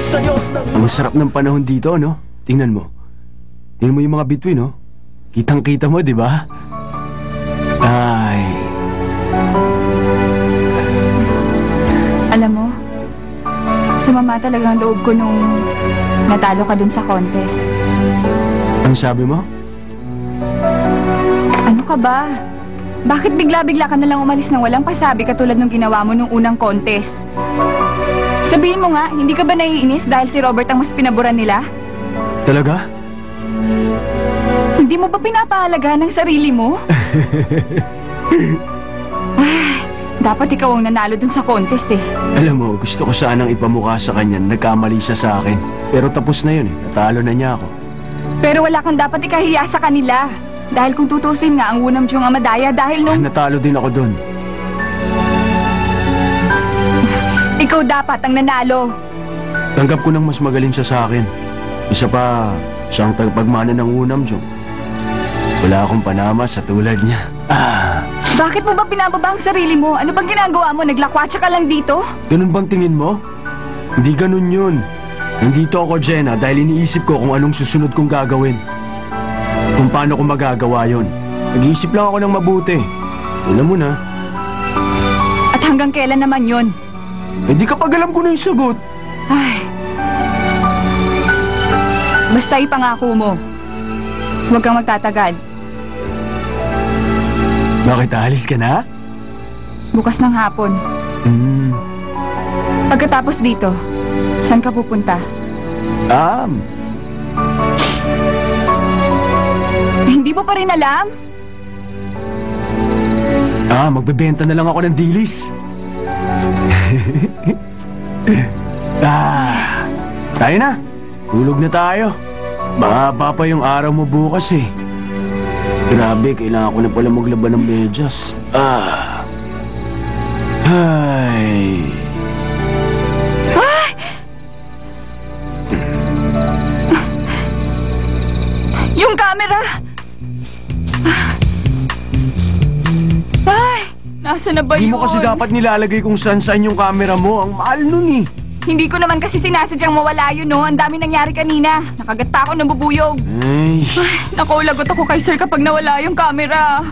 Ang sarap ng panahon dito, no? Tingnan mo. Tingnan mo yung mga bituin, no? Kitang-kita mo, di ba? Ay. Alam mo, sumama talaga ang loob ko nung natalo ka dun sa contest. Ang sabi mo? Ano ka ba? Bakit bigla-bigla ka nalang umalis nang walang pasabi katulad nung ginawa mo nung unang contest? Sabihin mo nga, hindi ka ba naiinis dahil si Robert ang mas pinaboran nila? Talaga? Hindi mo ba pinapahalagahan ng sarili mo? Ay, dapat ikaw ang nanalo dun sa contest eh. Alam mo, gusto ko sanang ipamukha sa kanya na nagkamali siya sa akin. Pero tapos na yun eh, natalo na niya ako. Pero wala kang dapat ikahiya sa kanila. Dahil kung tutusin nga ang Wunam Jung ang madaya dahil nung... natalo din ako dun. Ikaw dapat ang nanalo. Tanggap ko nang mas magaling siya sa akin. Isa pa, siyang tagapagmana ng Wunam Jung. Wala akong panama sa tulad niya. Bakit mo ba pinababa ang sarili mo? Ano bang ginagawa mo? Naglakwatsa ka lang dito? Ganun bang tingin mo? Hindi ganun yun. Nandito ako, Jenna, dahil iniisip ko kung anong susunod kong gagawin. Kung paano ko magagawa yun. Nag-iisip lang ako ng mabuti. Alam mo na. At hanggang kailan naman yun? Hindi kapag alam ko na yung sagot. Ay. Basta ipangako mo. Huwag kang magtatagal. Bakit aalis ka na? Bukas ng hapon. Pagkatapos dito, saan ka pupunta? Hindi mo pa rin alam? Magbebenta na lang ako ng dilis. Tayo na. Tulog na tayo. Mahaba pa yung araw mo bukas eh. Grabe, kailangan ko na pala maglaban ng medyas. Ay. Yung camera! Ay! Nasa na ba yun? Hindi mo kasi dapat nilalagay kung saan-saan yung camera mo. Ang mahal nun eh. Hindi ko naman kasi sinasadyang mawala yun, no? Ang dami nangyari kanina. Nakagat pa ako ng bubuyog. Ay, naku, lagot ako kay sir kapag nawala yung camera.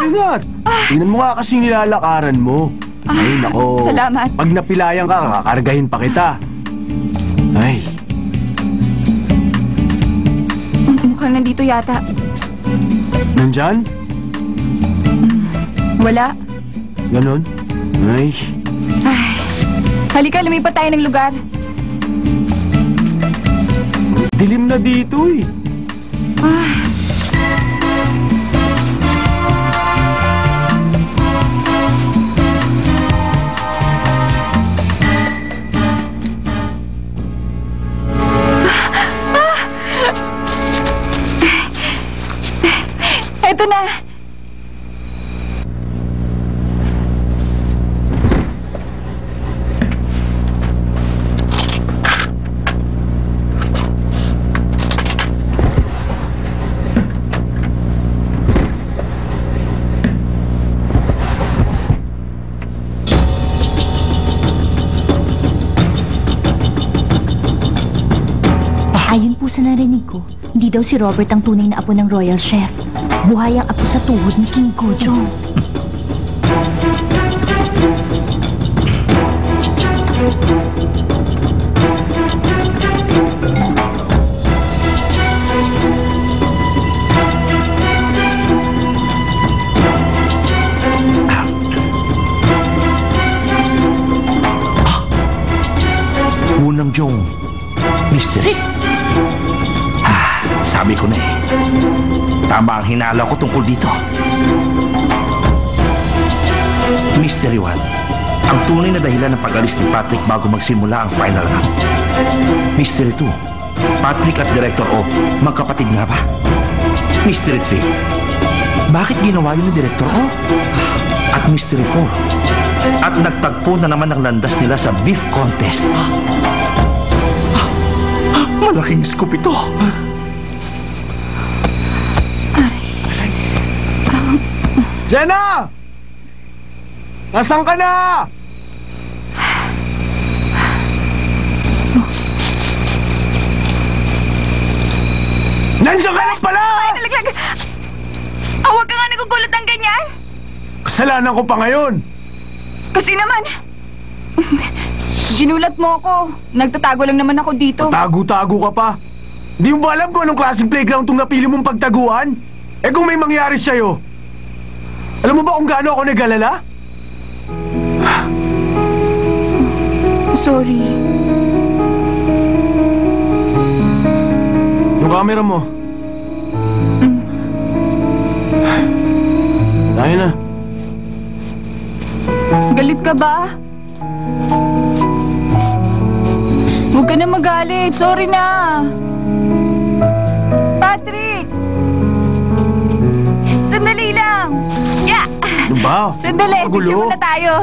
ingat! Tingnan mo nga kasi nilalakaran mo. Ay, nako. Salamat. Pag napilayan ka, kakargahin pa kita. Ay. Mukhang nandito yata. Nandyan? Wala. Ganon? Ay. Halika, lumipat tayo ng lugar. Dilim na dito eh. Eto na. Ayon po sa narinig ko, hindi daw si Robert ang tunay na apo ng Royal Chef. Buhay ang apo sa tuhod ni King Kojong. Wunam Jung Mystery? Sabi ko na eh. Tama ang hinala ko tungkol dito. Mystery 1, ang tunay na dahilan ng pag-alis ni Patrick bago magsimula ang final round. Mystery 2, Patrick at Director O, magkapatid nga ba? Mystery 3, bakit ginawa yun ni Director O? At Mystery 4, at nagtagpo na naman ang landas nila sa beef contest. Malaking scoop ito. Jenna! Nasaan ka na? Nandiyan ka lang pala! Nalaglag! Huwag ka nga nagugulat ng ganyan! Kasalanan ko pa ngayon! Kasi naman... Ginulat mo ako. Nagtatago lang naman ako dito. Tago-tago ka pa. Di mo ba alam kung anong klaseng playground itong napili mong pagtaguan? Eh kung may mangyari sa'yo, alam mo ba kung gaano ako nag-alala? Sorry. Yung camera mo. Tayo na. Galit ka ba? Huwag ka na magalit. Sorry na. Patrick! Sandali lang. Yeah! Ano ba? Sandali. Magulo. Picture muna tayo.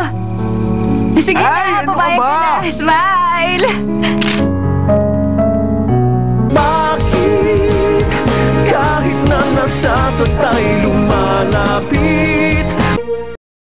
Sige Ay, na, ano ka pumayag ba? ka na. Smile!